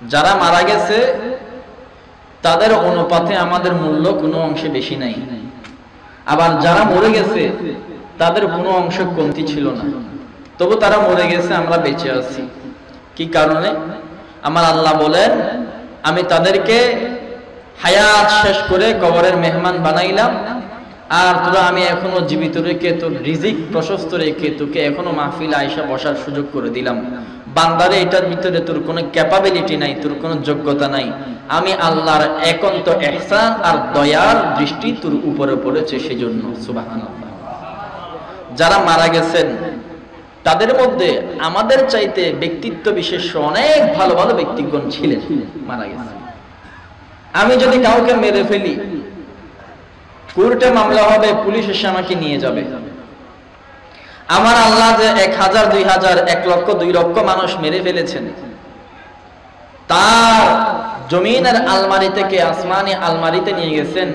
যারা মারা গেছে তাদের অনুপাতে আমাদের মূল্য কোনো অংশে বেশি নাই, আবার যারা মরে গেছে তাদের কোনো অংশ কমতি ছিল না, তবু তারা মরে গেছে, আমরা বেঁচে আছি। কি কারণে? আমার আল্লাহ বলেন, আমি তাদেরকে হায়াত শেষ করে কবরের মেহমান বানাইলাম, আর তোরা আমি এখনো জীবিত রেখে তোর রিজিক প্রশস্ত রেখে তোকে এখনো মাহফিল আয়েশা বসার সুযোগ করে দিলাম। বান্দারে এটার ভিতরে তোর কোনো ক্যাপাবিলিটি নাই, তোর কোনো যোগ্যতা নাই, আমি আল্লাহর একান্ত ইহসান আর দয়ার দৃষ্টি তোর উপরে পড়েছে, সেজন্য সুবহানাল্লাহ। যারা মারা গেছেন তাদের মধ্যে আমাদের চাইতে ব্যক্তিত্ব বিশেষ্য অনেক ভালো ভালো ব্যক্তিগণ ছিলেন, মারা গেছেন। আমি যদি কাউকে মেরে ফেলি, কোর্টে মামলা হবে, পুলিশ এসে আমাকে নিয়ে যাবে। আমার আল্লাহ যে 1000, 2000, 1 লক্ষ, 2 লক্ষ মানুষ মেরে ফেলেছেন, তার জমিনের আলমারি থেকে আসমানি আলমারিতে নিয়ে গেছেন।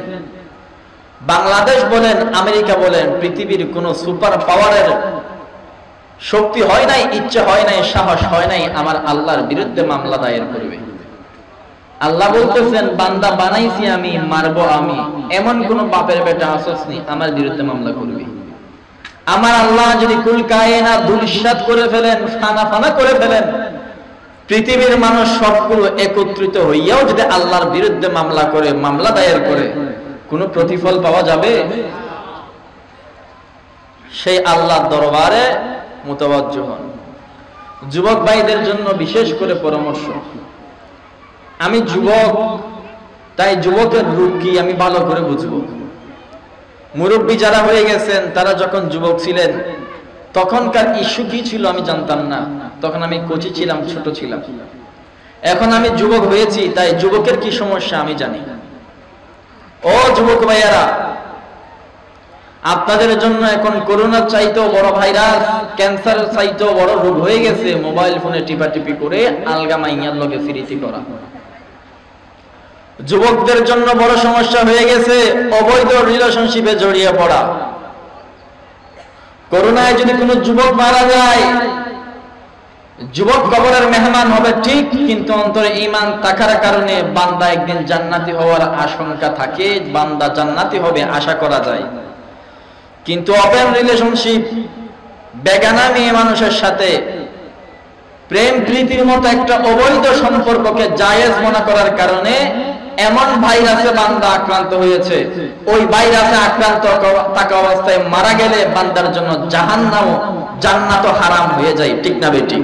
বাংলাদেশ বলেন, আমেরিকা বলেন, পৃথিবীর কোন সুপার পাওয়ারের শক্তি হয় নাই, ইচ্ছে হয় নাই, সাহস হয় নাই আমার আল্লাহর বিরুদ্ধে মামলা দায়ের করবে। আল্লাহ বলতেছেন, বান্দা বানাইছি আমি, মারবো আমি, এমন কোন বাপের বেটা আসসনি আমার বিরুদ্ধে মামলা করবে। আমার আল্লাহ যদি কুল কায়নাত ধূলিসাৎ করে ফেলেন, ফানা ফানা করে ফেলেন, পৃথিবীর মানুষ সবগুলো একত্রিত হইয়াও যদি আল্লাহর বিরুদ্ধে মামলা করে, মামলা দায়ের করে, কোনো প্রতিফল পাওয়া যাবে? সেই আল্লাহর দরবারে মুতাওয়াজ্জহ হন। যুবক ভাইদের জন্য বিশেষ করে পরামর্শ, আমি যুবক, তাই যুবকের রূপ কি আমি ভালো করে বুঝবো। মুরব্বী যারা হয়ে গেছেন, তারা যখন যুবক ছিলেন তখনকার ইস্যু কি ছিল আমি জানতাম না, তখন আমি কচি ছিলাম, ছোট ছিলাম। এখন আমি যুবক হয়েছি, তাই যুবকের কি সমস্যা আমি জানি। ও যুবক ভাইয়ারা, আপনাদের জন্য এখন করোনার চাইতেও বড় ভাইরাস, ক্যান্সারের চাইতেও বড় রোগ হয়ে গেছে মোবাইল ফোনে টিপাটিপি করে আলগা মাইয়ার লগে ফিরিতি করা। যুবকদের জন্য বড় সমস্যা হয়ে গেছে অবৈধ রিলেশনশিপে জড়িয়ে পড়া। করোনায় যদি কোনো যুবক মারা যায়, যুবক কবরের মেহমান হবে ঠিক, কিন্তু অন্তরে ঈমান থাকার কারণে বান্দা একদিন জান্নাতি হওয়ার আশঙ্কা থাকে, বান্দা জান্নাতি হবে আশা করা যায়। কিন্তু ওপেন রিলেশনশিপ, বেগানা মেয়ে মানুষের সাথে প্রেম প্রীতির মতো একটা অবৈধ সম্পর্ককে জায়েজ মনে করার কারণে এমন ভাইরাসে বান্দা আক্রান্ত হয়েছে, ওই ভাইরাসে আক্রান্ত থাকা অবস্থায় মারা গেলে বান্দার জন্য জাহান্নাম, জান্নাত হারাম হয়ে যায়। ঠিক না বেঠিক?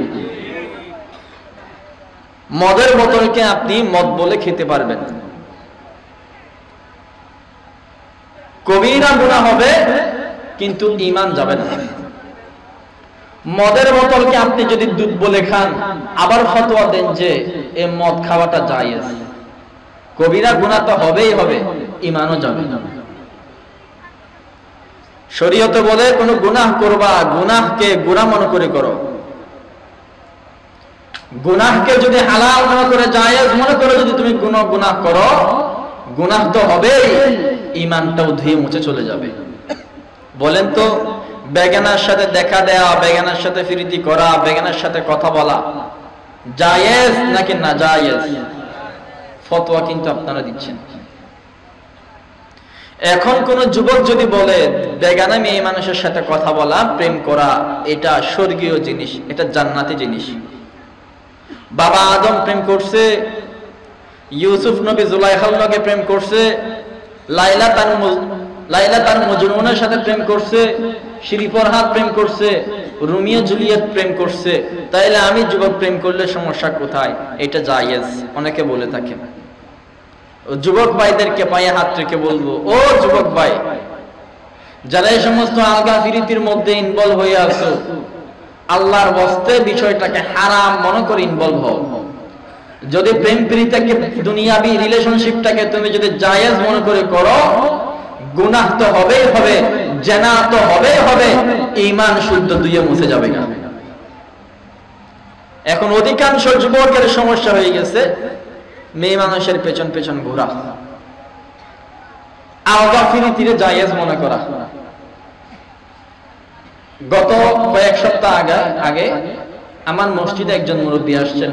মদের বোতলকে আপনি মদ বলে খেতে পারবেন, কবিরা গুনাহ হবে, কিন্তু ঈমান যাবে না। মদের বোতলকে আপনি যদি দুধ বলে খান, আবার ফতোয়া দেন যে এই মদ খাওয়াটা জায়েজ, কবিরা গুনাহ তো হবেই হবে, ঈমানও যাবে না। শরীয়তে বলে কোন গুনাহ করবা, গুনাহকে গুনাহ মনে করে করো। গুনাহকে যদি হালাল মনে করে, জায়েজ মনে করে যদি তুমি গুনাহ করো, গুনাহ তো হবেই, ঈমানটাও ধুয়ে মুছে চলে যাবে। বলেন তো, বেগানার সাথে দেখা দেয়া, বেগানার সাথে ফিরিতি করা, বেগানার সাথে কথা বলা জায়েজ নাকি না জায়েজ? ফতোয়া কিন্তু আপনারা দিচ্ছেন। এখন কোন যুবক যদি বলে বেগানা মেয়ে মানুষের সাথে কথা বলা, প্রেম করা, এটা স্বর্গীয় জিনিস, এটা জান্নাতি জিনিস। বাবা আদম প্রেম করছে, ইউসুফ নবী জুলাইখার লগে প্রেম করছে, লাইলা তার মজনুনের সাথে প্রেম করছে, শ্রীফরহাদ প্রেম করছে, রোমিও জুলিয়েট প্রেম করছে, তাইলে আমি যুবক প্রেম করলে সমস্যা কোথায়? এটা জায়েজ অনেকে বলে থাকে। যুবক ভাইদেরকে পায়ে হাত রেখে বলবো, ও যুবক ভাই, যারা এই সমস্ত আলগা ফিরিতির মধ্যে ইনভলভ হয়ে আছো, আল্লাহর ওয়াস্তে বিষয়টাকে হারাম মনে করে ইনভলভ হও। যদি প্রেম প্রীতিকে, দুনিয়াবি রিলেশনশিপটাকে তুমি যদি জায়েজ মনে করে করো, গুনাহ তো হবেই হবে, জিনা তো হবেই হবে, ঈমান শুদ্ধ ধুয়ে মুছে যাবে না। এখন অধিকাংশ যুবকের সমস্যা হয়ে গেছে মেয়ে মানুষের পেছন পেছন ঘোরা, আলগা ফিরিতিরে জায়েজ মনে করা। গত কয়েক সপ্তাহ আগে আমার মসজিদে একজন মুরব্বী আসছেন,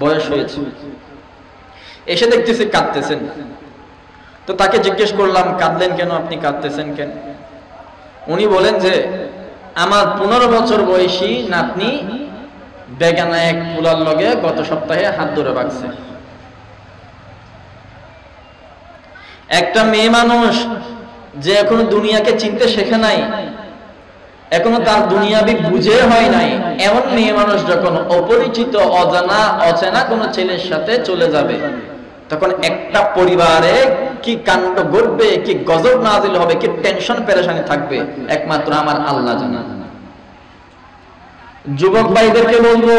বয়স হয়েছে, এসে দেখতেছি কাঁদতেছেন। তো তাকে জিজ্ঞেস করলাম, কাঁদলেন কেন, আপনি কাঁদতেছেন কেন? উনি বলেন যে আমার 15 বছর বয়সী নাতনি বেগানা এক পুলার লগে গত সপ্তাহে হাত ধরে বাগছে। একটা মেয়ে মানুষ যে এখনো দুনিয়াকে চিনতে শেখে নাই, এখনো তার দুনিয়াবি বুঝে হয় নাই, এমন মেয়ে মানুষ যখন অপরিচিত অজানা অচেনা কোনো ছেলের সাথে চলে যাবে, তখন একটা পরিবারে কি কাণ্ড ঘটবে, কি গজব নাজিল হবে, কি টেনশন পেরেশানি থাকবে, একমাত্র আমার আল্লাহ জানেন। যুবক ভাইদেরকে বলবো,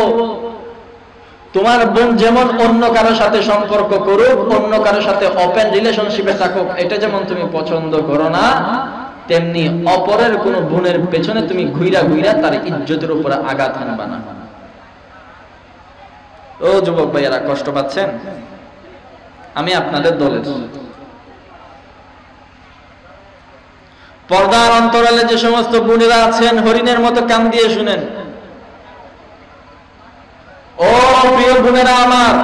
তোমার বোন যেমন অন্য কারোর সাথে সম্পর্ক করুক, অন্য কারোর সাথে ওপেন রিলেশনশিপে থাকুক, এটা যেমন তুমি পছন্দ করো না, তেমনি অপরের কোন বোনের পেছনে তুমি ঘুইরা ঘুইরা তার ইজ্জতের উপরে আঘাত হানবা না। ও যুবক ভাইয়েরা, কষ্ট পাচ্ছেন? আমি আপনাদের দলের। পর্দার অন্তরালে যে সমস্ত বোনেরা আছেন, হরিণের মতো কান দিয়ে শুনেন। ও প্রিয় বোনেরা আমার,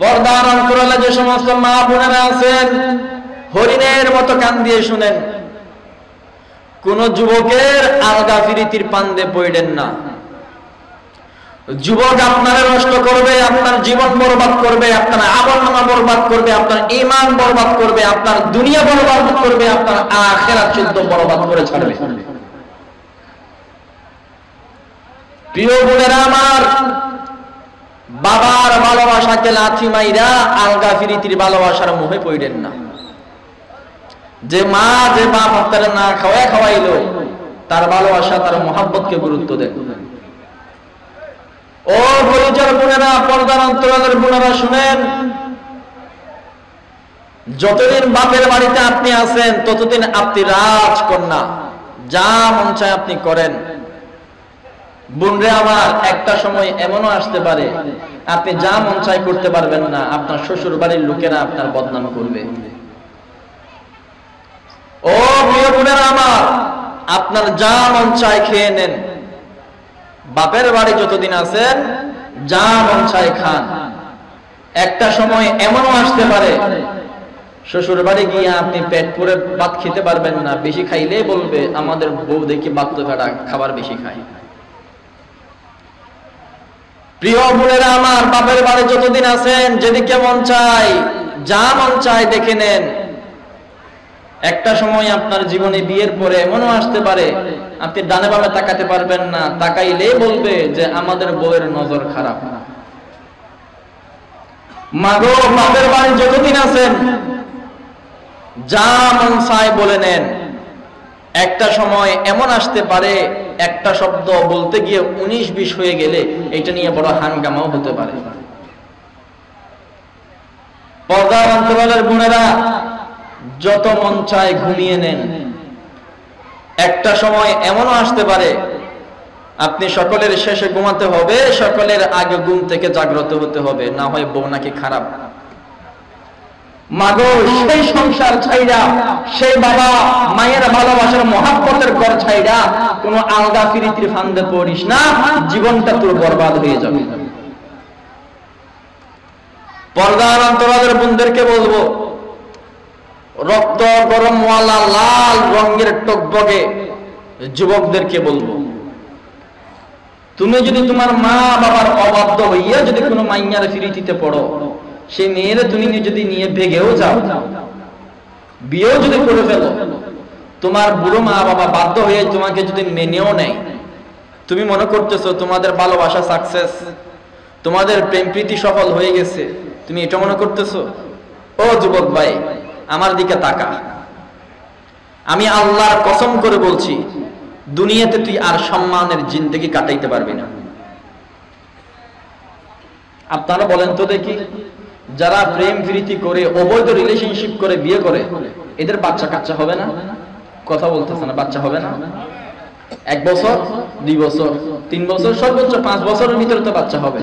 পর্দার অন্তরালে যে সমস্ত মা বোনেরা আছেন, হরিণের মতো কান দিয়ে শুনেন। কোন যুবকের আলগা ফিরিতির পান্দে পড়েন না। যুবক আপনারা নষ্ট করবে, আপনার জীবন বরবাদ করবে, আপনার আমলনামা বরবাদ করবে, আপনার ঈমান বরবাদ করবে, আপনার দুনিয়া বরবাদ করবে, আপনার আখিরাত শুদ্ধ বরবাদ করে ছাড়বে। প্রিয় বোনেরা আমার, বাবার ভালোবাসাকে লাথি মাইরা আলগা ফিরিতির ভালোবাসার মোহে পড়েন না। যে মা যে বাপ আপনারা না খাওয়াইলো, তার ভালোবাসা তার মহাব্বতকে গুরুত্ব দেন। ও পরিচয় বোনেরা, পর্দার অন্তরালের বোনেরা শুনেন, যতদিন বাপের বাড়িতে আপনি আছেন ততদিন আপনি রাজকন্যা, যা মন চায় আপনি করেন। বোনরে আমার, একটা সময় এমনও আসতে পারে আপনি যা মন চায় করতে পারবেন না, আপনার শ্বশুর বাড়ির লোকেরা আপনার বদনাম করবে। ও প্রিয় বোনেরা আমার, আপনার যা মন চায় খেয়ে নেন, বাপের বাড়ি যতদিন আছেন যা মন চায় খান। একটা সময় এমনও আসতে পারে শ্বশুর বাড়ি গিয়ে আপনি পেট পুরে ভাত খেতে পারবেন না, বেশি খাইলেই বলবে আমাদের বউ দেখি বাত্ত কাটা খাবার বেশি খায়। প্রিয় বোনেরা আমার, বাপের বাড়ি যতদিন আছেন যেদিকে মন চায় যা মন চায় দেখে নেন। একটা সময় আপনার জীবনে বিয়ের পরে এমনও আসতে পারে আপনি ডানে বামে তাকাতে পারবেন না, তাকাইলে বলবে যে আমাদের বউয়ের নজর খারাপ। মাগো, বাপের বাড়ি যতদিন আছেন যা মন চায় বলে নেন। একটা সময় এমন আসতে পারে একটা শব্দ বলতে গিয়ে 19-20 হয়ে গেলে এটা নিয়ে বড় হাঙ্গামাও হতে পারে। পর্দার অন্তরালের বোনেরা, যত মন চায় ঘুমিয়ে নেন। একটা সময় এমনও আসতে পারে আপনি সকলের শেষে ঘুমাতে হবে, সকলের আগে ঘুম থেকে জাগ্রত হতে হবে, না হয় বউ নাকি খারাপ। মাগো, সেই সংসার ছাইড়া, সেই বাবা মায়ের ভালোবাসার মহাব্বতের ঘর ছাইড়া কোনো আলগা ফিরিতির ফান্দে পড়িস না, জীবনটা তোর বরবাদ হয়ে যাবে। পর্দার অন্তরালের বোনদেরকে বলবো, রক্ত গরমওয়ালা লাল রঙের টকবগে যুবকদেরকে বলবো, তুমি যদি তোমার মা বাবার অবাধ্য হইয়া যদি কোনো মাইয়ার ফিরিতিতে পড়ো, সেই মেয়ের তুমি যদি নিয়ে ভেগেও যাও, বিয়েও যদি করে ফেলো, তোমার বুড়ো মা বাবা বাধ্য হয়ে তোমাকে যদি মেনেও নেয়, তুমি মনে করতেছো তোমাদের ভালোবাসা সাকসেস, তোমাদের প্রেম প্রীতি সফল হয়ে গেছে, তুমি এটা মনে করতেছো? ও যুবক ভাই, আমার দিকে তাকা। আমি আল্লাহর কসম করে বলছি, দুনিয়াতে তুই আর সম্মানের জিন্দেগি কাটাইতে পারবি না। আপনারা বলেন তো দেখি, যারা প্রেম প্রীতি করে অবৈধ রিলেশনশিপ করে বিয়ে করে, এদের বাচ্চা কাচ্চা হবে না? কথা বলতেছে না, বাচ্চা হবে না? 1 বছর, 2 বছর, 3 বছর, সর্বোচ্চ 5 বছরের ভিতরে তো বাচ্চা হবে।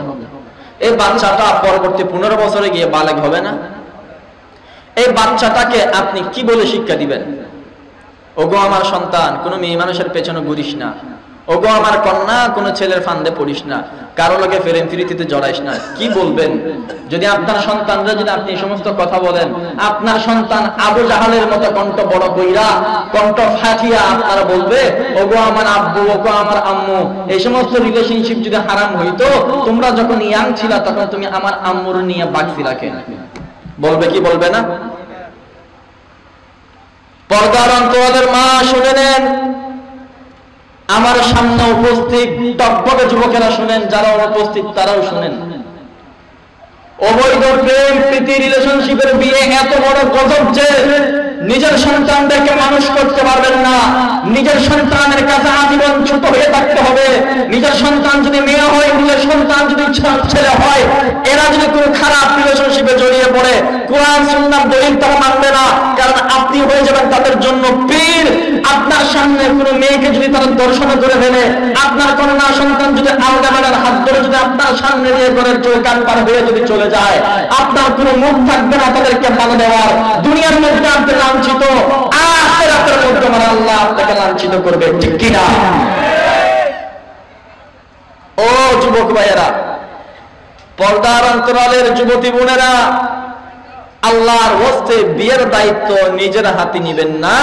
এই বাচ্চাটা পরবর্তী 15 বছরে গিয়ে বালেগ হবে না? এই বাচ্চাটাকে আপনি কি বলে শিক্ষা দিবেন? ওগো আমার সন্তান, কোনো মেয়ে মানুষের পেছনে ঘুরিস না, ওগো আমার কন্যা, কোন ছেলের ফান্দে পড়িস না, কারো লোকে ফেরেন ফিরিতে জড়াইস না। কি বলবেন যদি আপনার সন্তানরা, যদি আপনি এই সমস্ত কথা বলেন, আপনার সন্তান আবু জাহালের মতো কণ্ঠ বড় কইরা, কণ্ঠ ফাটিয়া আপনারা বলবে ওগো আমার আব্বু, ওগো আমার আম্মু। এই সমস্ত রিলেশনশিপ যদি হারাম হইতো, তোমরা যখন ইয়াং ছিলা তখন তুমি আমার আম্মুর নিয়ে বাগছিলা কেন? বলবে কি বলবে না? পর্দার অন্তরালের মা শুনে নেন, আমার সামনে উপস্থিত টকবকে যুবকেরা শুনেন, যারা অনুপস্থিত তারাও শুনেন। অবৈধ প্রেম প্রীতি রিলেশনশিপের বিয়ে এত বড় গজব যে নিজের সন্তানদেরকে মানুষ করতে পারবেন না। নিজের সন্তানের কাছে আজীবন ছোট হয়ে থাকতে হবে। নিজের সন্তান যদি মেয়ে হয়, নিজের সন্তান যদি ছেলে হয়, এরা যদি কোনো খারাপ রিলেশনশিপে জড়িয়ে পড়ে, কোরআন সুন্নাহ দলিল তারা মানবে না, কারণ আপনি হয়ে যাবেন তাদের জন্য পীর। আপনার সামনে কোনো মেয়েকে যদি তারা দর্শন করে ফেলে, আপনার কন্যা সন্তান যদি আলগা বেলার হাত ধরে যদি আপনার সামনে দিয়ে ঘরের চৌকাঠ পার হয়ে যদি চলে যায়, আপনার কোনো মুখ থাকবে না তাদেরকে বাধা দেওয়ার। দুনিয়ার মধ্যে আপনি লাঞ্ছিত, আখিরাতের মধ্যে আমার আল্লাহ আপনাকে লাঞ্ছিত করবে, ঠিক কিনা? ও যুবক ভাইয়েরা, পর্দার অন্তরালের যুবতী বোনেরা, আল্লাহর ওয়াস্তে বিয়ের দায়িত্ব নিজের হাতে নিবেন না,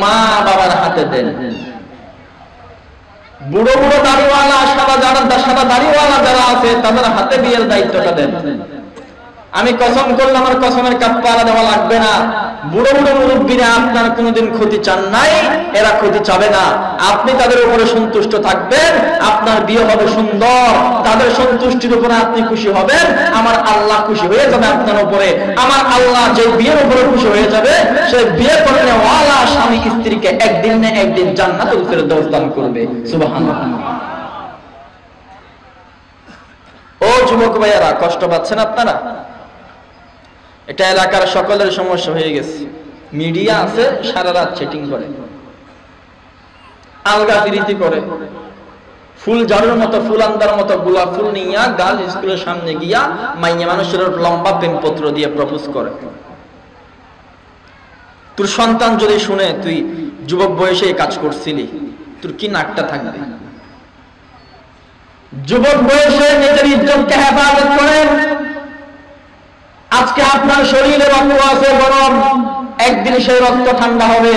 মা বাবার হাতে দেন। বুড়ো বুড়ো দাড়িওয়ালা, সাদা দাড়িওয়ালা যারা আছে তাদের হাতে বিয়ের দায়িত্বটা দেন। আমি কসম করলাম, আমার কসমের কাফারা দেওয়া লাগবে না। বুড়ো বুড়ো মুরব্বীরা আপনার কোনোদিন ক্ষতি চান নাই, এরা ক্ষতি চাবে না। আপনি তাদের উপরে সন্তুষ্ট থাকবেন, আপনার বিয়ে হবে সুন্দর, তাদের সন্তুষ্টির উপরে আপনি খুশি হবেন, আমার আল্লাহ খুশি হয়ে যাবে আপনার উপরে। আমার আল্লাহ যে বিয়ের উপরে খুশি হয়ে যাবে, সে বিয়ে করে ওয়ালা স্বামী স্ত্রীকে একদিন না একদিন জান্নাতুল ফেরদৌস দান করবে। সুবহানাল্লাহ। ও যুবক ভাইয়ারা, কষ্ট পাচ্ছেন আপনারা? এটা এলাকার সকলের সমস্যা হয়ে গেছে। মিডিয়া আছে, সারা রাত চেটিং করে, আলগা ফিরিতি করে, ফুল ঝাড়ুর মতো, ফুল আন্দার মতো গোলাপ ফুল নিয়া গার্ল স্কুলের সামনে গিয়া মাইয়া মানুষের লম্বা প্রেমপত্র দিয়ে প্রপোজ করে। তোর সন্তান যদি শুনে তুই যুবক বয়সে এই কাজ করছিলি, তোর কি নাকটা থাকবে? যুবক বয়সে নিজের ইজ্জতকে হেফাজত করেন। আজকে আপনার শরীরে রক্ত আছে গরম, একদিন সেই রক্ত ঠান্ডা হবে।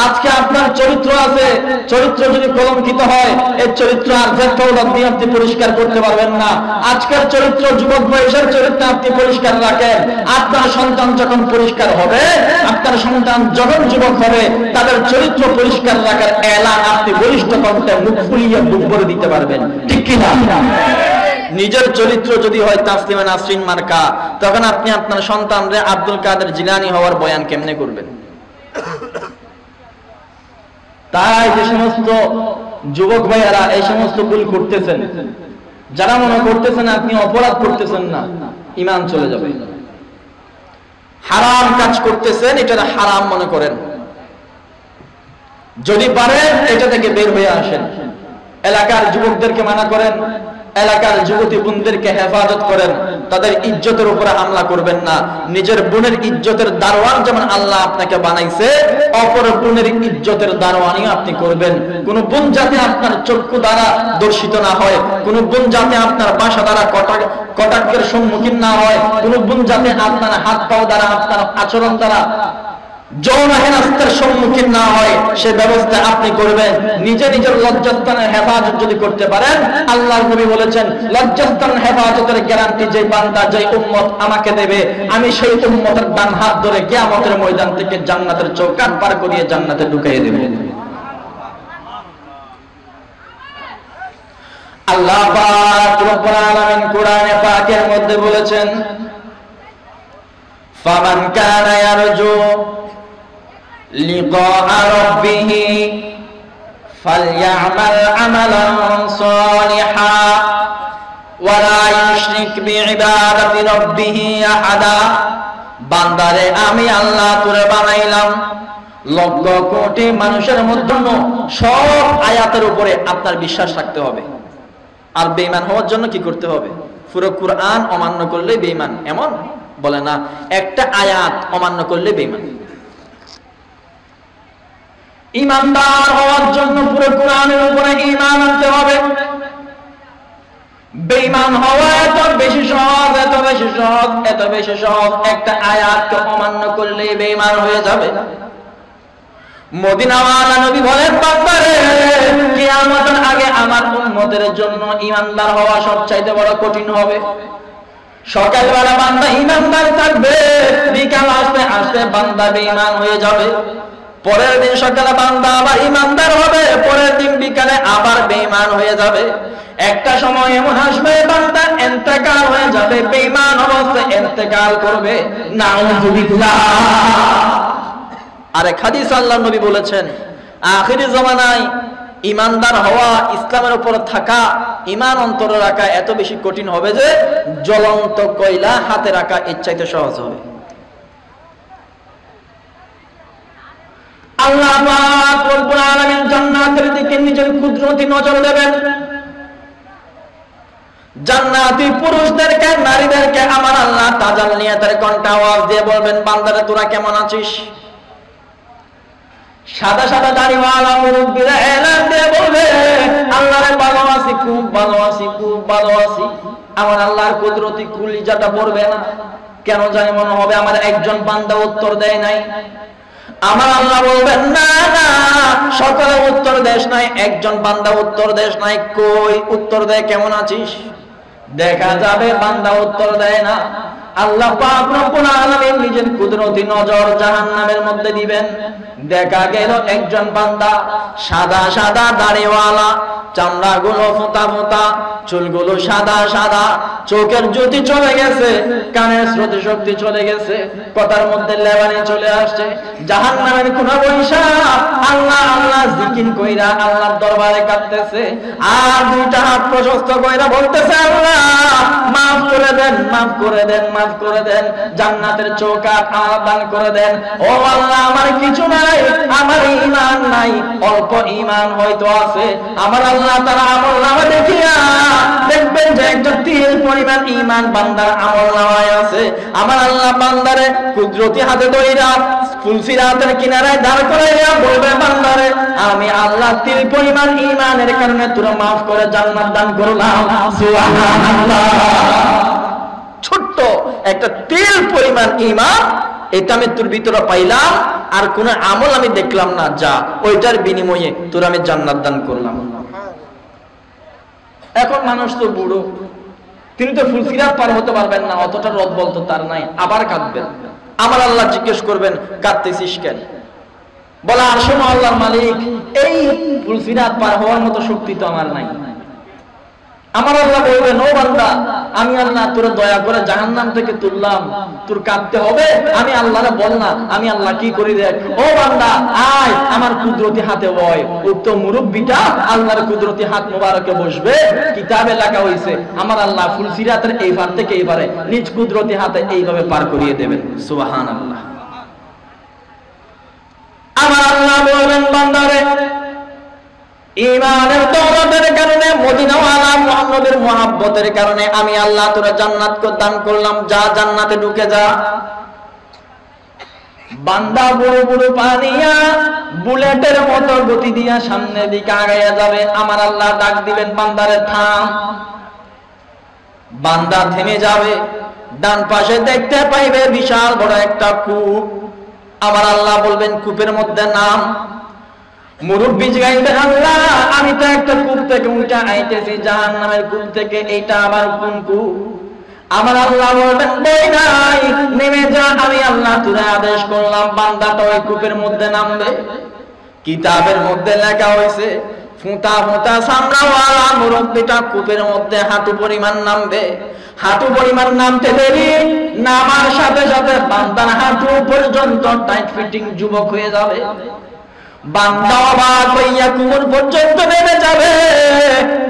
আজকে আপনার চরিত্র আছে, চরিত্র যদি কলঙ্কিত হয়, এই চরিত্র আর যেটাও দিয়ে আপনি পরিষ্কার করতে পারবেন না। আজকের চরিত্র, যুবক বয়সের চরিত্র আপনি পরিষ্কার রাখেন, আপনার সন্তান যখন পরিষ্কার হবে, আপনার সন্তান যখন যুবক হবে, তাদের চরিত্র পরিষ্কার রাখার এলান আপনি বলিষ্ঠ কণ্ঠে মুখ ফুলিয়ে বুক ভরে দিতে পারবেন, ঠিক কিনা? নিজের চরিত্র যদি হয় তাসলিমা নাসরিন মার্কা, তখন আপনি আপনার সন্তানরে আব্দুল কাদের জিলানী হওয়ার বয়ান কেমনে করবেন? তাই যে সমস্ত যুবক ভাইয়ারা এই সমস্ত ভুল করতেছেন, যারা মনে করতেছেন আপনি অপরাধ করতেছেন না, ঈমান চলে যাবে। হারাম কাজ করতেছেন, এটা হারাম মনে করেন, যদি পারেন এটা থেকে বের হয়ে আসেন। এলাকার যুবকদেরকে মানা করেন, এলাকার যুবতী বোনদেরকে হেফাজত করেন, তাদের ইজ্জতের উপরে হামলা করবেন না। নিজের বোনের ইজ্জতের দারোয়ান যেমন আল্লাহ আপনাকে বানাইছে, অপর বোনের ইজ্জতের দারোয়ানিও আপনি করবেন। কোন বোন যাতে আপনার চক্ষু দ্বারা দর্শিত না হয়, কোন বোন যাতে আপনার বাসা দ্বারা কটাক্ষের সম্মুখীন না হয়, কোন বোন যাতে আপনার হাত পাও দ্বারা, আপনার আচরণ দ্বারা যৌন হেনস্থার সম্মুখীন না হয়, সে ব্যবস্থা আপনি করবেন। নিজের লজ্জাস্থানের হেফাজত যদি করতে পারেন, আল্লাহর নবী বলেছেন লজ্জাস্থান হেফাজতের গ্যারান্টি যে বান্দা, যে উম্মত আমাকে দেবে, আমি সেই উম্মতের ডান হাত ধরে কিয়ামতের ময়দান থেকে জান্নাতের চৌকাঠ পার করিয়ে জান্নাতে ঢুকিয়ে দেব। আল্লাহ পাক রব্বুল আলামিন কোরআনে পাকের মধ্যে বলেছেন, ফামান কানা ইয়ারজু লিকাআ রাব্বিহি ফালইআমাল আমালান সালিহা ওয়া লা ইউশরিক বিইবাদাতি রাব্বিহি আহাদা। বান্দারে আমি আল্লাহ তোরে বানাইলাম লক্ষ কোটি মানুষের মধ্যে সব আয়াতের উপরে আপনার বিশ্বাস রাখতে হবে। আর বেঈমান হওয়ার জন্য কি করতে হবে? পুরো কুরআন অমান্য করলে বেঈমান এমন বলে না, একটা আয়াত অমান্য করলে বেঈমান। ঈমানদার হওয়ার জন্য পুরো কোরআনের উপরে ঈমান আনতে হবে। বেঈমান হওয়া এত বেশি সহজ, এত বেশি সহজ, এত বেশি সহজ। একটা আয়াতকে অমান্য করলে বেঈমান হয়ে যাবে। মদিনাওয়ালা নবী বলেন, বান্দারে কিয়ামতের আগে আমার উম্মতের জন্য ঈমানদার হওয়া সবচাইতে বড় কঠিন হবে। সকালবেলা বান্দা ঈমানদার থাকবে, বিকাল আসতে আসতে বান্দা বেঈমান হয়ে যাবে। পরের দিন সকালে বান্দা আবার ঈমানদার হবে, পরের দিন বিকালে আবার বেঈমান হয়ে যাবে। একটা সময় এমন আসবে বান্দা ইন্তেকাল হয়ে যাবে, বেঈমান অবস্থায় ইন্তেকাল করবে। নাউযুবিল্লাহ। আরেক হাদিস আল্লাহর নবী বলেছেন, আখিরি জামানায় ঈমানদার হওয়া, ইসলামের উপর থাকা, ঈমান অন্তরে রাখা এত বেশি কঠিন হবে যে জ্বলন্ত কয়লা হাতে রাখা এর চাইতে সহজ হবে। আল্লাহ পাক রব্বুল আলামিন জান্নাতের দিকে নিজের কুদরতি নজর দেবেন। জান্নাতি পুরুষদেরকে, নারীদেরকে আমার আল্লাহ তাজাল্লিয়াতের কণ্ঠে আওয়াজ দিয়ে বলবেন, বান্দারে তোরা কেমন আছিস? সাদা সাদা দাড়িওয়ালা মুরব্বিরা এলান দিয়ে বলবে, আল্লাহরে ভালো আছি, খুব ভালো আছি, খুব ভালো আছি। আমার আল্লাহর কুদরতি কলিজাটা পড়বে না। কেন জানি মনে হবে আমার একজন বান্দা উত্তর দেয় নাই। আমার আল্লাহ বলবেন, না না, সকলে উত্তর দেশ নাই, একজন বান্দা উত্তর দেশ নাই। কই উত্তর দেয়, কেমন আছিস? দেখা যাবে বান্দা উত্তর দেয় না। আল্লাহ পাক রব্বুল আলামিন নিজের কুদরতি নজর জাহান্নামের মধ্যে দিবেন। দেখা গেল একজন বান্দা সাদা সাদা দাড়িওয়ালা, চামড়াগুলো ফোঁতা ফোঁতা, চুলগুলো সাদা সাদা, চোখের জ্যোতি চলে গেছে, কানের শ্রুতি শক্তি চলে গেছে, কথার মধ্যে লেবানি চলে আসছে। জাহান্নামের কোন বৈশা আল্লাহ আল্লাহ জিকির কইরা আল্লাহর দরবারে কাঁদতেছে, আর দুইটা হাত প্রশস্ত কইরা বলতেছে, আল্লাহ মাফ করে দেন, মাফ করে দেন, মাফ করে দেন, জান্নাতের চৌকাঠ আমার দান করে দেন। ও আল্লাহ, আমার কিছু নাই, আমার ঈমান নাই, অল্প ঈমান হয়তো আছে। আমার আল্লাহ তাআলা আমলনামা দেখিয়া দেখবেন যে একটা তিল পরিমাণ ঈমান বান্দার আমলনামায় আছে। আমার আল্লাহ বান্দারে কুদরতি হাতে ধইরা ফুলসিরাতের কিনারায় দাঁড় করাইয়া বলবে, বান্দারে আমি আল্লাহ তিল পরিমাণ ঈমানের কারণে তোরা মাফ করে জান্নাত দান করলাম। সুবহানাল্লাহ। ছোট্ট একটা তিল পরিমাণ ঈমান, এটা আমি তোর ভিতরে পাইলাম, আর কোন আমল আমি দেখলাম না, যা ওইটার বিনিময়ে তোর আমি জান্নাত দান করলাম। এখন মানুষ তো বুড়ো, তিনি তো ফুলসিরাত পার হতে পারবেন না, অতটা রদ বলতো তার নাই, আবার কাঁদবেন। আমার আল্লাহ জিজ্ঞেস করবেন, কাঁদতেছিস কেন? বলা, আর শোনো আল্লাহর মালিক, এই ফুলসিরাত পার হওয়ার মতো শক্তি তো আমার নাই। আমার আল্লাহ বলবেন, ও বান্দা, আমি আল্লাহ তোর দয়া করে জাহান্নাম থেকে তুললাম, তোর কাঁদতে হবে? আমি আল্লাহরে বল না, আমি আল্লাহ কি করি দেখ। ও বান্দা, আয় আমার কুদরতি হাতে বয়। উক্ত মুরব্বিটা আল্লাহর কুদরতি হাত মোবারকে বসবে। কিতাবে লেখা হয়েছে আমার আল্লাহ ফুলসিরাতের এই পার থেকে এই পারে নিজ কুদরতি হাতে এইভাবে পার করিয়ে দেবেন। সুবহানাল্লাহ। আমার আল্লাহ বলবেন, বান্দারে ঈমানের দৌলতের কারণে, মদিনাওয়ালা মুহাম্মদের মুহাব্বতের কারণে আমি আল্লাহ তোরা জান্নাত দান করলাম, যা জান্নাতে ঢুকে যা। বান্দা বুড়ো বুড়ো পানিয়া বুলেটের মতো গতি দিয়া সামনের দিকে আগাইয়া যাবে। আমার আল্লাহ ডাক দিবেন, বান্দারে থাম। বান্দা থেমে যাবে, ডান পাশে দেখতে পাইবে বিশাল বড় একটা কূপ। আমার আল্লাহ বলবেন, কূপের মধ্যে নাম। মুরব্বি জিগাইবে, আল্লাহ আমি তো একটা কূপ থেকে উঠে আইতেছি, জাহান্নামের কূপ থেকে, এইটা আবার কোন কূপ? আমার আল্লাহ বলবেন, বই নাই, নেমে যা। আমি আল্লাহ তোরে আদেশ করলাম, বান্দাটা ওই কূপের মধ্যে নামবে। কিতাবের মধ্যে লেখা হয়েছে ফুটা ফুটা সামনাওয়ালা মুরব্বিটা কূপের মধ্যে হাঁটু পরিমাণ নামবে। হাঁটু পরিমাণ নামতে দেরি, নামার সাথে সাথে বান্দার হাঁটু পর্যন্ত টাইট ফিটিং যুবক হয়ে যাবে। বান্দা অবাক হইয়া কোমর পর্যন্ত নেমে যাবে।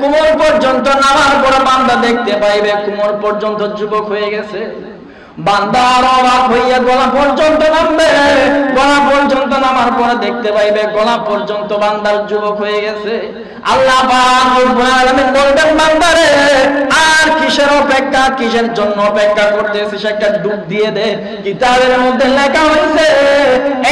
কোমর পর্যন্ত নামার পর বান্দা দেখতে পাইবে কোমর পর্যন্ত যুবক হয়ে গেছে। বান্দার অবাক হইয়া গলা পর্যন্ত নামবে, গলা পর্যন্ত নামার পরে দেখতে পাইবে গলা পর্যন্ত বান্দার যুবক হয়ে গেছে। আল্লাহ পাক রব্বুল আলামিন বলবেন, বান্দারে আর কিসের অপেক্ষা, কিসের জন্য অপেক্ষা করতেছিস? একটা ডুব দিয়ে দে। কিতাবের মধ্যে লেখা হয়েছে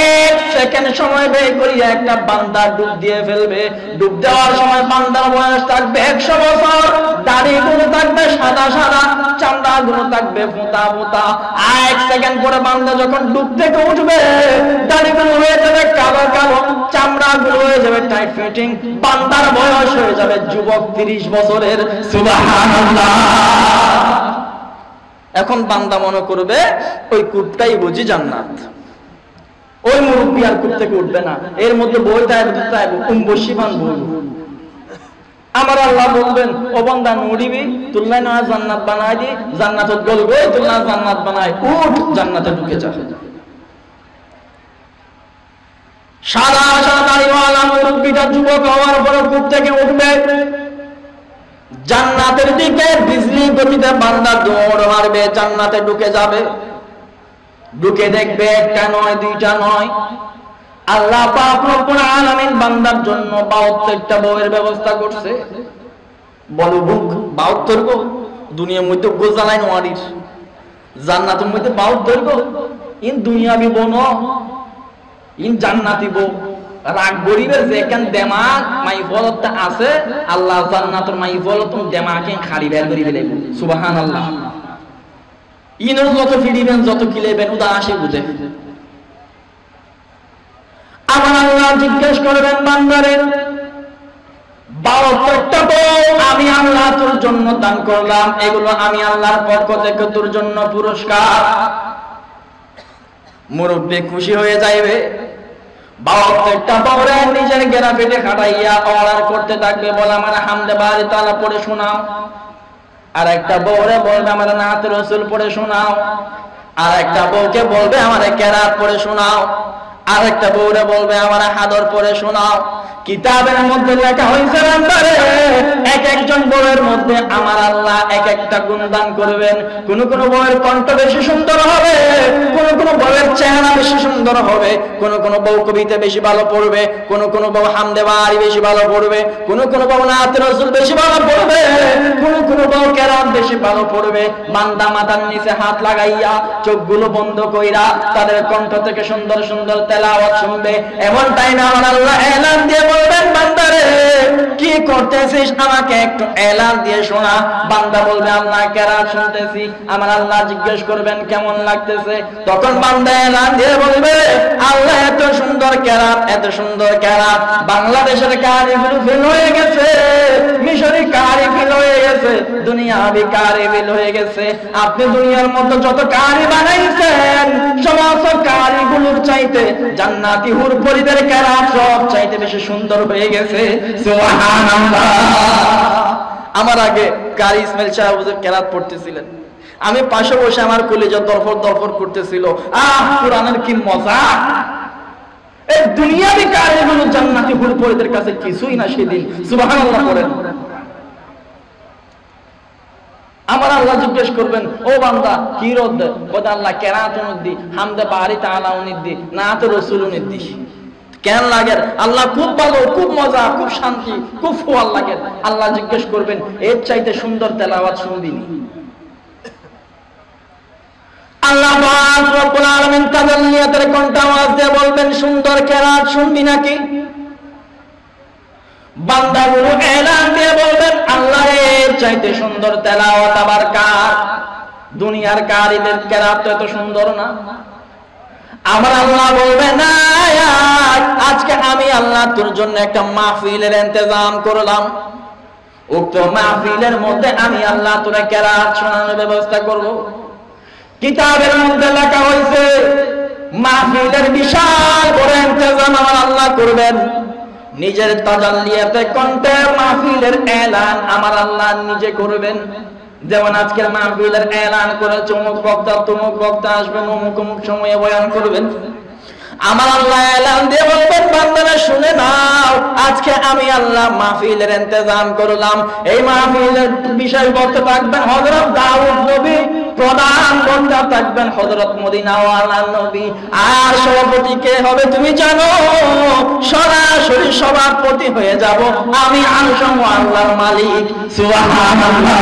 1 সেকেন্ড সময় বের করিয়া একটা বান্দা ডুব দিয়ে ফেলবে। ডুব দেওয়ার সময় বান্দার বয়স থাকবে 100 বছর, দাড়িগুলো থাকবে সাদা সাদা, চামড়াগুলো থাকবে ফোঁতা ফোঁতা। 1 সেকেন্ড পরে বান্দা যখন ডুব থেকে উঠবে, দাড়িগুলো হয়ে যাবে কালো কালো, চামড়াগুলো হয়ে যাবে টাইট ফিটিং, বান্দার বয়স হয়ে যাবে যুবক 30 বছরের। সুবহানাল্লাহ। এখন বান্দা মনে করবে ওই কূপটাই বুঝি জান্নাত, ওই মুরব্বি আর কূপ থেকে উঠবে না, এর মধ্যে বই তাই বসিবান বই। আমার আল্লাহ বলবেন, ও বান্দা নুড়িবি তুলনা না জান্নাত বানাই দি, জান্নাতত গলবে তুলনা জান্নাত বানাই, উঠ জান্নাতে ঢুকে যা। সাদা সাদা দাড়িওয়ালা মুরব্বিটা যুবক হওয়ার পরে কূপ থেকে উঠবে, জান্নাতের দিকে বিজলি গতিতে বান্দা দৌড় মারবে, জান্নাতে ঢুকে যাবে। ঢুকে দেখবে একটা নয় দুইটা নয়, আল্লাহ পাক রব্বুল আলামিন বান্দার জন্য 72টা বউয়ের ব্যবস্থা করছে। বলো বুক 72 গো, দুনিয়ার মধ্যে গোজালাই নোয়ারির, জান্নাতের মধ্যে 72 গো। ইন দুনিয়াবি বউ ন, ইন জান্নাতি বউ। রাগ গরিবের যেখান দেমাগ মাই ফলতটা আছে, আল্লাহ জান্নাতের মাই ফলত দেমাগে খাড়ি বের করি ফেলে। সুবহানাল্লাহ। ইনের যত ফিরিবেন যত কিলেবেন উদা আসে বুঝে। আমার আল্লাহ জিজ্ঞেস করবেন, বান্দারে 72টা বউ আমি আল্লাহ তোর জন্য দান করলাম, এগুলো আমি আল্লাহর পক্ষ থেকে তোর জন্য পুরস্কার। মুরব্বি খুশি হয়ে যাইবে। 72টা বউরে নিজের গেরা পেটে খাটাইয়া অর্ডার করতে থাকবে, বলে আমার হামদে বাড়ি তালা পড়ে শোনাও। আর একটা বউরে বলবে আমার নাত রসুল পড়ে শোনাও। আর একটা বউকে বলবে আমার কেরাত পড়ে শোনাও। আর একটা বউরে বলবে আমার হাদর পড়ে শোনাও। কিতাবের মধ্যে লেখা হয়েছে, এক একজন বউয়ের মধ্যে আমার আল্লাহ এক একটা গুণ দান করবেন। কোন কোন বউয়ের কণ্ঠ বেশি সুন্দর হবে, কোন কোন বউয়ের চেহারা বেশি সুন্দর হবে, কোন কোন বউ কবিতা বেশি ভালো পড়বে, কোন কোন বউ হামদে বাড়ি বেশি ভালো পড়বে, কোন কোন বউ নাত রসুল বেশি ভালো পড়বে, কোন কোন বউ কেরাত বেশি ভালো পড়বে। বান্দা মাথার নিচে হাত লাগাইয়া চোখগুলো বন্ধ কইরা তাদের কণ্ঠ থেকে সুন্দর সুন্দর তেলাওয়াত শুনবে। এমন টাইমে আমার আল্লাহ এলান দিয়ে বলবেন, বান্দারে কি করতেছিস আমাকে একটু এলান দিয়ে শোনা। বান্দা বলবে আল্লাহ কেরাত শুনতেছি। আমার আল্লাহ জিজ্ঞেস করবেন কেমন লাগতেছে, তখন বান্দা এলান দিয়ে বলবে আল্লাহ এত সুন্দর কেরাত, এত সুন্দর কেরাত, বাংলাদেশের কারিগুলো ফেল হয়ে গেছে, মিশরি কারি ফেল হয়ে গেছে, দুনিয়াবি কারি ফেল হয়ে গেছে। আপনি দুনিয়ার মধ্যে যত কারি বানাইছেন সমস্ত কারিগুলোর চাইতে জান্নাতি হুর পরিদের কেরাত সব চাইতে বেশি সুন্দর হয়ে গেছে। সুবহানাল্লাহ। আমার আগে কারি ইসমাইল সাহেব কেরাত পড়তেছিলেন, আমি পাশে বসে আমার কলিজা দরফর দরফর করতেছিল। কোরআনের কি মজা! এই দুনিয়াবি কারিগুলো জান্নাতি হুর পরিদের কাছে কিছুই না সেদিন। সুবহানাল্লাহ পড়েন। আমার আল্লাহ জিজ্ঞেস করবেন, ও বান্দা কি রদ? বলে আল্লাহ কেরাত উনিদ্দি, হামদে বাড়ি তাআলা উনিদ্দি, নাত রসুল উনিদ্দি। কেন লাগে? আল্লাহ খুব ভালো, খুব মজা, খুব শান্তি, খুব ফোয়াল লাগে। আল্লাহ জিজ্ঞেস করবেন এর চাইতে সুন্দর তেলাওয়াত শুনবিনি? আল্লাহ পাক রব্বুল আলামিন তাজাল্লিয়াতের কণ্ঠে আওয়াজ দিয়ে বলবেন সুন্দর কেরাত শুনবি নাকি? বান্দাগুলো এলান দিয়ে বলবেন আল্লাহ এর চাইতে সুন্দর তেলাওয়াত আবার কার? দুনিয়ার কারিদের কেরাত তো এত সুন্দর না। আমার আল্লাহ বলবে না, আজকে আমি আল্লাহ তোর জন্য একটা মাহফিলের ইন্তজাম করলাম, উক্ত মাহফিলের মধ্যে আমি আল্লাহ তোরে কেরাত শোনানোর ব্যবস্থা করব। কিতাবের মধ্যে লেখা হয়েছে মাহফিলের বিশাল বড় ইন্তজাম আমার আল্লাহ করবেন। নিজের তাজাল্লিয়াতে কণ্ঠে মাহফিলের এলান আমার আল্লাহ নিজে করবেন। যেমন আজকের মাহফিলের এলান করে অমুক বক্তা তমুক বক্তা আসবেন, অমুক অমুক সময়ে বয়ান করবেন। আমার আল্লাহ এলান দিয়ে বলবেন বান্দারা শুনে নাও, আজকে আমি আল্লাহ মাহফিলের ইন্তজাম করলাম। এই মাহফিলের বিশেষ বক্তা থাকবেন হযরত দাউদ নবী, প্রধান বক্তা পিতা থাকবেন হযরত মদিনাওয়ালা নবী। আর সভাপতি কে হবে তুমি জানো? সরাসরি সভাপতি হয়ে যাব আমি, আনসাম আল্লাহর মালিক। সুবহানাল্লাহ।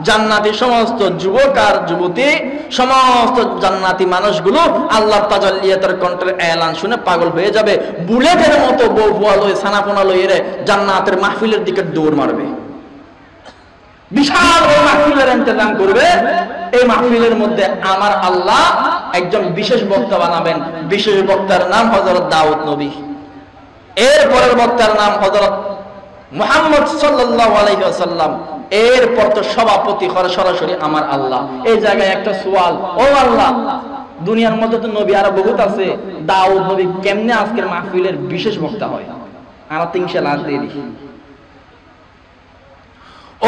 জান্নাতি সমস্ত যুবক আর যুবতী, সমস্ত জান্নাতি মানুষগুলো আল্লাহর তাজাল্লিয়াতের কণ্ঠের এলান শুনে পাগল হয়ে যাবে। বুলেটের মতো বউ ফুয়া লয়ে সানাপোনা লয়ে জান্নাতের মাহফিলের দিকে দৌড় মারবে। বিশাল মাহফিলের ইন্তজাম করবে। এই মাহফিলের মধ্যে আমার আল্লাহ একজন বিশেষ বক্তা বানাবেন। বিশেষ বক্তার নাম হযরত দাউদ নবী। এর পরের বক্তার নাম হযরত মুহাম্মদ সাল্লাল্লাহু আলাইহি ওয়াসাল্লাম। এরপর তো সভাপতি করে সরাসরি আমার আল্লাহ। এই জায়গায় একটা সওয়াল, ও আল্লাহ, দুনিয়ার মধ্যে তো নবী আরো বহুত আছে, দাউদ নবী কেমনে আজকের মাহফিলের বিশেষ বক্তা হয়? আমরা 300 লাখ দিয়ে দিই।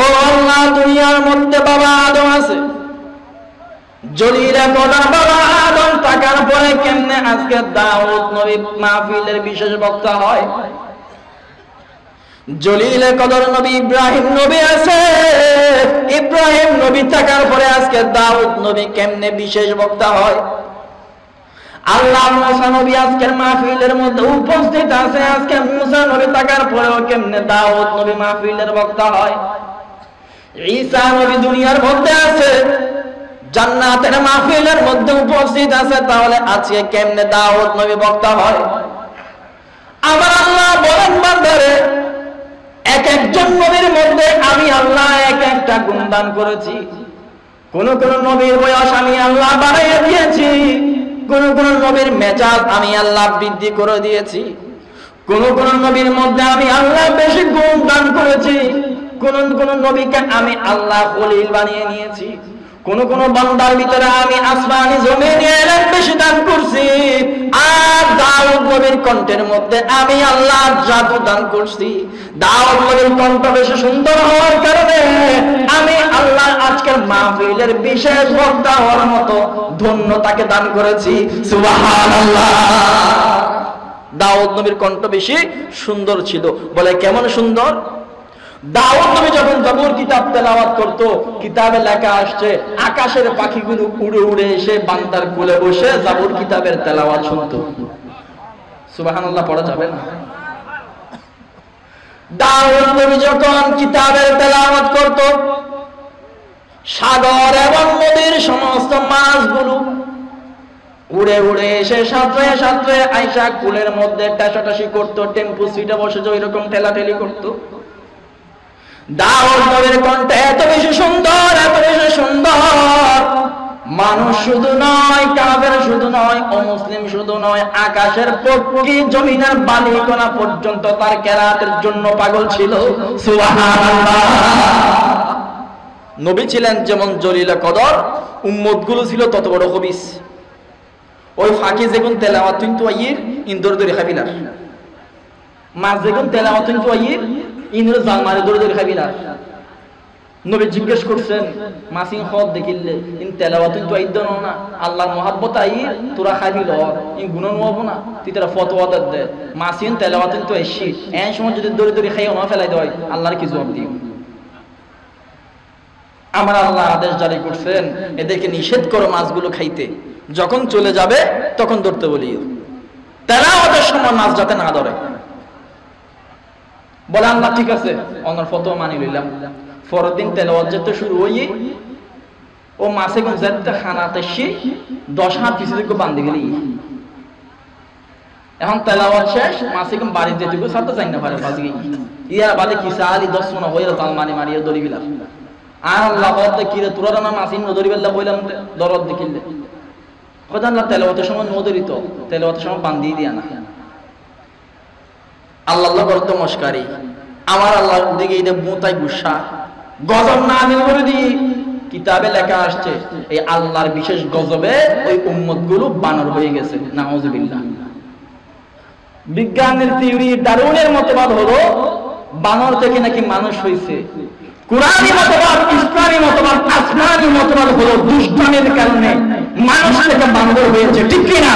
ও আল্লাহ, দুনিয়ার মধ্যে বাবা আদম আছে, জলিলা কদর বাবা আদম থাকার পরে কেমনে আজকে দাউদ নবী মাহফিলের বিশেষ বক্তা হয়? জলিলে কদর নবী ইব্রাহিম নবী আছে, ইব্রাহিম নবী থাকার পরে আজকে দাউদ নবী কেমনে বিশেষ বক্তা হয়? আল্লাহ মুসা নবী আজকের মাহফিলের মধ্যে উপস্থিত আছে, আজকে মুসা নবী থাকার পরেও কেমনে দাউদ নবী মাহফিলের বক্তা হয়? ঈসা নবী দুনিয়ার মধ্যে আছে, জান্নাতের মাহফিলের মধ্যে উপস্থিত আছে, তাহলে আজকে কেমনে দাউদ নবী বক্তা হয়? আমার আল্লাহ বলেন বান্দারে, এক একজন নবীর মধ্যে আমি আল্লাহ এক একটা গুণ দান করেছি। কোন কোন নবীর বয়স আমি আল্লাহ বাড়াইয়ে দিয়েছি, কোন কোন নবীর মেজাজ আমি আল্লাহ বৃদ্ধি করে দিয়েছি, কোন কোন নবীর মধ্যে আমি আল্লাহ বেশি গুণ দান করেছি, কোন কোন নবীকে আমি আল্লাহ খলিল বানিয়ে নিয়েছি, কোন কোন বান্দার ভিতরে আমি আসমানি জমিনে এলেম বেশি দান করছি। আর দাউদ নবীর কণ্ঠের মধ্যে আমি আল্লাহ জাদু দান করছি। দাউদ নবীর কণ্ঠ বেশি সুন্দর হওয়ার কারণে আমি আল্লাহ আজকের মাহফিলের বিশেষ বক্তা হওয়ার মতো ধন্য তাকে দান করেছি। সুবহানাল্লাহ। দাউদ নবীর কণ্ঠ বেশি সুন্দর ছিল। বলে কেমন সুন্দর? দাউদ নবী যখন জবুর কিতাব তেলাওয়াত করত, কিতাবে লেখা আসছে আকাশের পাখিগুলো উড়ে উড়ে এসে বান্দার কোলে বসে জবুর কিতাবের তেলাওয়াত শুনতো। সুবহানাল্লাহ পড়া যাবে না? দাউদ নবী যখন কিতাবের তেলাওয়াত করত, সাগর এবং নদীর সমস্ত মাছগুলো উড়ে উড়ে এসে সাঁতরে সাঁতরে আয়সা কুলের মধ্যে টাসাটাসি করতো, টেম্পু সিটে বসে যে ওইরকম ঠেলাঠেলি করতো। দাউদ নবীর কণ্ঠ এত বেশি সুন্দর, এত বেশি সুন্দর, মানুষ শুধু নয়, কাফের শুধু নয়, অমুসলিম শুধু নয়, আকাশের পক্ষী জমিনের বালিকণা পর্যন্ত তার কেরাতের জন্য পাগল ছিল। সুবহানাল্লাহ। নবী ছিলেন যেমন জলিল কদর, উম্মত গুলো ছিল তত বড় খবিস। ওই ফাঁকি যেগুন তেলাওয়াত কিন্তু আইর ইন্দুর দরি খাবিলার, মাছ যেগুন তেলাওয়াত কিন্তু আইর ইন্দুর জাল মারে দরি দরি খাবিলার। নবী জিজ্ঞেস করছেন মাসিং হদ দেখিলে ইন তেলাওয়াত কিন্তু আইদ না, আল্লাহর মহাব্বত আইর তোরা খাবিল ইন গুনাহ হবো না, তুই তারা ফতোয়া দে মাসিন তেলাওয়াত কিন্তু আইছি এই সময় যদি দরি দরি খাইও না ফেলাই দেয় আল্লাহর কি জবাব দিও? আমার আল্লাহ আদেশ জারি করছেন এদেরকে নিষেধ করো মাছগুলো খাইতে, যখন চলে যাবে তখন ধরতে বলিও, তেলাওয়াতের সময় মাছ যাতে না ধরে। বলে আল্লাহ ঠিক আছে, অনর ফতোয়া মানি লইলাম। পরের দিন তেলাওয়াত যেতে শুরু হই, ও মাছে কোন যেতে খানাতে শি 10 হাত পিছিয়ে দিকে বান্ধে গেলি। এখন তেলাওয়াত শেষ, মাছে কোন বাড়ি যেতে গো সাথে যাই না পারে বাজি ইয়া বাদে কি সালি 10 মনে হইরা তাল মানি মারিয়া দড়ি বিলাম। আর আল্লাহ বলতে কি রে তোরা না মাছিন নদরি বেল্লা বইলাম দরদ দেখিলে কথা আল্লাহ তেলাওয়াতের সময় নদরি তো তেলাওয়াতের সময় বান্ধি দিয়া না। আল্লাহ আল্লাহ করতো মস্কারি, আমার আল্লাহ দিকে এটা মোতাই গুসা গজব না আমি করে দিই। কিতাবে লেখা আসছে এই আল্লাহর বিশেষ গজবে ওই উম্মত গুলো বানর হয়ে গেছে। নাউজুবিল্লাহ। বিজ্ঞানের থিওরি ডারউইনের মতবাদ হলো বানর থেকে নাকি মানুষ হয়েছে। কুরআনী মতবাদ, ইসলামী মতবাদ, আসমানী মতবাদ হলো দুষ্টামির কারণে মানুষ থেকে বান্দর হয়েছে। ঠিক কি না?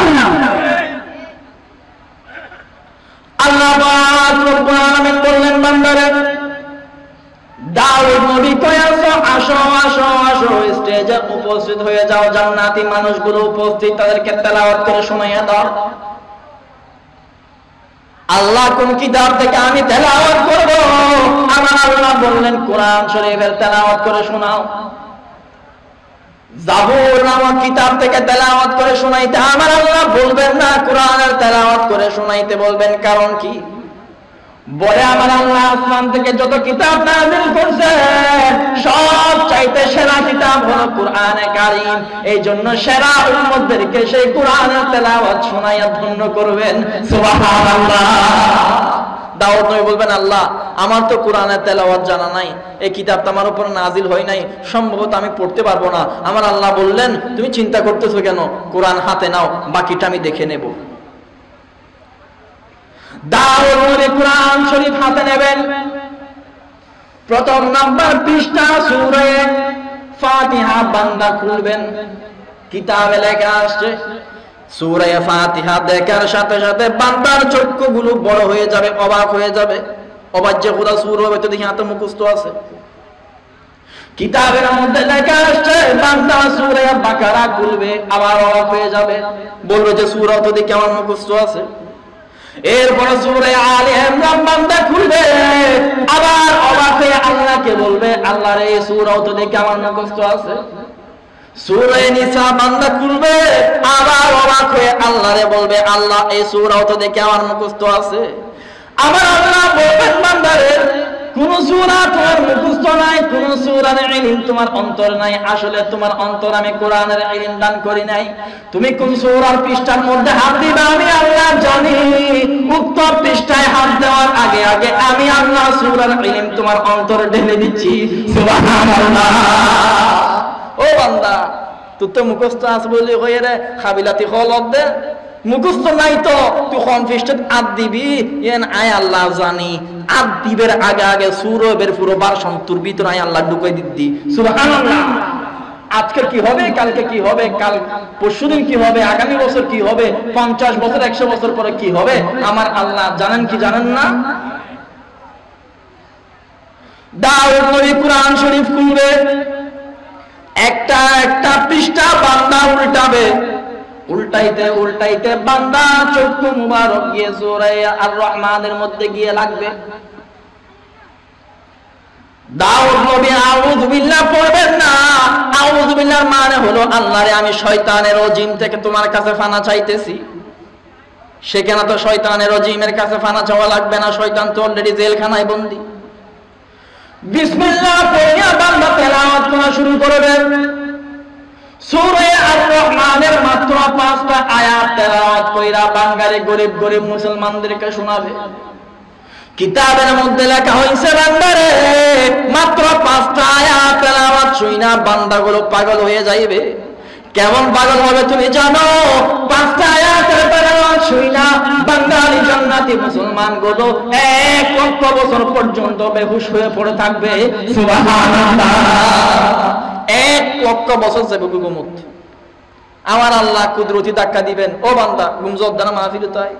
আল্লাহ পাক রব্বুল আলামিন বললেন বান্দারে দাউদ নবী কয় আসো আসো আসো আসো স্টেজে উপস্থিত হয়ে যাও, জান্নাতি মানুষগুলো উপস্থিত, তাদেরকে তেলাওয়াত করে শোনাইয়া দাও। আল্লাহ কোন কিতাব থেকে আমি তেলাওয়াত করব? আমার আল্লাহ বললেন কোরআন শরীফের তেলাওয়াত করে শোনাও। জাবুর নামক কিতাব থেকে তেলাওয়াত করে শোনাইতে আমার আল্লাহ বলবেন না, কোরআনের তেলাওয়াত করে শোনাইতে বলবেন। কারণ কি? বলে আমার আল্লাহ আসমান থেকে যত কিতাব নাযিল করছে সব চাইতে সেরা কিতাব হলো কোরআনে কারীম। এই জন্য সেরা উম্মতদেরকে সেই কোরআনের তেলাওয়াত শোনাইয়া ধন্য করবেন। সুবহানাল্লাহ। দাউদ নবী বলবেন, আল্লাহ আমার তো কোরআনের তেলাওয়াত জানা নাই, এই কিতাবটা আমার উপর নাজিল হয় নাই, সম্ভবত আমি পড়তে পারবো না। আমার আল্লাহ বললেন, তুমি চিন্তা করতেছো কেন? কোরআন হাতে নাও, বাকিটা আমি দেখে নেব। দাউদ নবী কোরআন শরীফ হাতে নেবেন। প্রথম নাম্বার পৃষ্ঠা সূরা ফাতিহা বান্দা খুলবেন। কিতাবে লেখা আসছে সূরা ফাতিহা দেখার সাথে সাথে বান্দার চক্ষুগুলো বড় হয়ে যাবে, অবাক হয়ে যাবে। অবাক যে খোদা সূরা হবে তো দেখি হাতে মুখস্থ আছে। কিতাবের মধ্যে লেখা আসছে বান্দা সূরা বাকারা খুলবে, আবার অবাক হয়ে যাবে, বলবে যে সূরা তো দেখি আমার মুখস্থ আছে। এরপর সূরা আলে ইমরান বান্দা খুলবে, আবার অবাক হয়ে আল্লাহকে বলবে, আল্লাহর এই সূরাও তো দেখি আমার মুখস্থ আছে। সূরা নিসা বান্দা খুলবে, আবার অবাক হয়ে আল্লাহরে বলবে, আল্লাহ এই সূরাও তো দেখি আমার মুখস্থ আছে। আবার আল্লাহ বলবেন, বান্দারে কোন সূরা তোমার মুখস্থ নাই, কোন সূরার ইলম তোমার অন্তর নাই। আসলে তোমার অন্তর আমি কোরআনের ইলম দান করি নাই। তুমি কোন সূরার পৃষ্ঠার মধ্যে হাত দিবে আমি আল্লাহ জানি। উক্ত পৃষ্ঠায় হাত দেওয়ার আগে আগে আমি আল্লাহ সূরার ইলম তোমার অন্তরে ঢেলে দিচ্ছি। সুবহানাল্লাহ। ও বান্দা, তুই তো মুখস্থ আছে বলি হয়ে রে খাবিলাতি খলত দে, মুখস্থ নাই তো তুই কোন পৃষ্ঠাত হাত দিবি? এন আয় আল্লাহ জানি। হাত দিবের আগে আগে সূরার পুরো ভার্সন তোর ভিতরে আয় আল্লাহ ঢুকাই দিদি। সুবহানাল্লাহ। আজকে কি হবে, কালকে কি হবে, কাল পরশুদিন কি হবে, আগামী বছর কি হবে, 50 বছর 100 বছর পরে কি হবে আমার আল্লাহ জানেন কি জানেন না? দাউদ নবী কোরআন শরীফ খুলবে, একটা একটা পৃষ্ঠা বান্দা উল্টাবে, উল্টাইতে উল্টাইতে বান্দা চক্ষু মুবারক গিয়ে সূরা আর রহমানের মধ্যে গিয়ে লাগবে। দাউদ নবী আউযু বিল্লাহ পড়বেন না। আউযু বিল্লাহর মানে হলো আল্লাহরে আমি শয়তানের রজিম থেকে তোমার কাছে ফানা চাইতেছি। সেখানে তো শয়তানের রজিমের কাছে ফানা চাওয়া লাগবে না, শয়তান তো অলরেডি জেলখানায় বন্দী। বিসমিল্লাহ পড়িয়া বান্দা তেলাওয়াত করা শুরু করবে। সূরা আর রহমানের মাত্র 5টা আয়াত তেলাওয়াত কইরা বাঙালি গরিব গরিব মুসলমানদেরকে শোনাবে। কিতাবের মধ্যে লেখা হয়েছে বান্দারে মাত্র 5টা আয়াত তেলাওয়াত শুইনা বান্দাগুলো পাগল হয়ে যাইবে। কেমন পাগল হবে তুমি জানো? 5টা আয়াতের তেলাওয়াত শুইনা বাঙালি জান্নাতি মুসলমানগুলো 1 লক্ষ বছর পর্যন্ত বেহুশ হয়ে পড়ে থাকবে। সুবহানাল্লাহ। 1 লক্ষ বছর যাবে ঘুমত। আমার আল্লাহ কুদরতি ধাক্কা দিবেন, ও বান্দা ঘুম জোরদানা মাহফিল তাই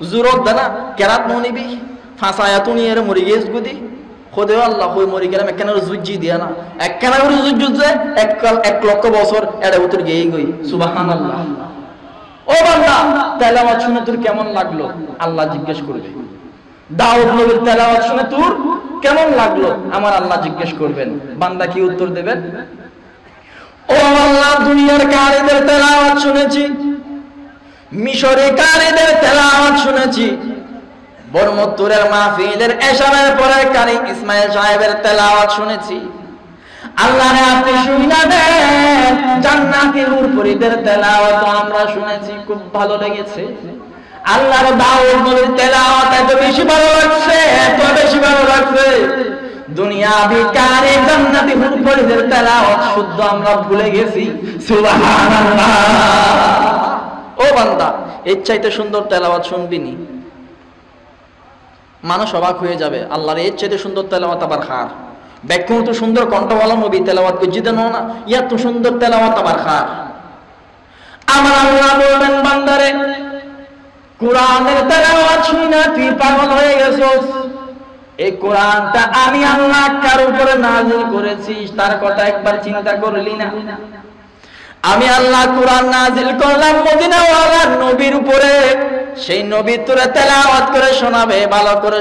জুরত দানা কেরাত মনিবি ফাঁসায়াতুনি এর মরি গেছ গুদি খোদে আল্লাহ হই মরি গেলাম একখানা জুজ্জি দিয়া না, একখানা করে জুজ্জুজে 1 লক্ষ বছর এড়ে উত্তর গিয়েই গই। সুবহানাল্লাহ। ও বান্দা তেলাওয়াত শুনে তোর কেমন লাগলো আল্লাহ জিজ্ঞেস করবে। দাউদ নবীর তেলাওয়াত শুনে তোর কেমন লাগলো আমার আল্লাহ জিজ্ঞেস করবেন। বান্দা কি উত্তর দেবেন? ও আল্লাহ দুনিয়ার কারীদের তেলাওয়াত শুনেছি, মিশরে কারীদের তেলাওয়াত শুনেছি, বরমতুরের মাহফিলের এশারের পরে কারি ইসমাইল সাহেবের তেলাওয়াত শুনেছি। আল্লাহরে আপনি শুনিনা দেন জান্নাতি হুরপুরীদের তেলাওয়াত আমরা শুনেছি, খুব ভালো লেগেছে। আল্লাহর দাউদ নবীর তেলাওয়াত এত বেশি ভালো লাগছে, এত বেশি ভালো লাগছে দুনিয়াবি কারি জান্নাতি হুরপুরীদের তেলাওয়াত শুদ্ধ আমরা ভুলে গেছি। সুবহানাল্লাহ। ও বান্দা এর চাইতে সুন্দর তেলাওয়াত শুনবি নি? মানুষ অবাক হয়ে যাবে, আল্লাহর এর চাইতে সুন্দর তেলাওয়াত আবার খার। ব্যাখ্যা তো সুন্দর কণ্ঠওয়ালা নবী তেলাওয়াত করে জিতে না, ইয়া তো সুন্দর তেলাওয়াত আবার খার। আমার আল্লাহ বলবেন বান্দারে কোরআনের তেলাওয়াত শুনে তুই পাগল হয়ে গেছস, এই কোরআনটা আমি আল্লাহ কার উপরে নাযিল করেছি তার কথা একবার চিন্তা করলি না? আমি আল্লাহ কোরআন নাযিল করলাম মদিনাওয়ালার নবীর উপরে, সেই নবী তোরে তেলাওয়াত করে শোনাবে, ভালো করে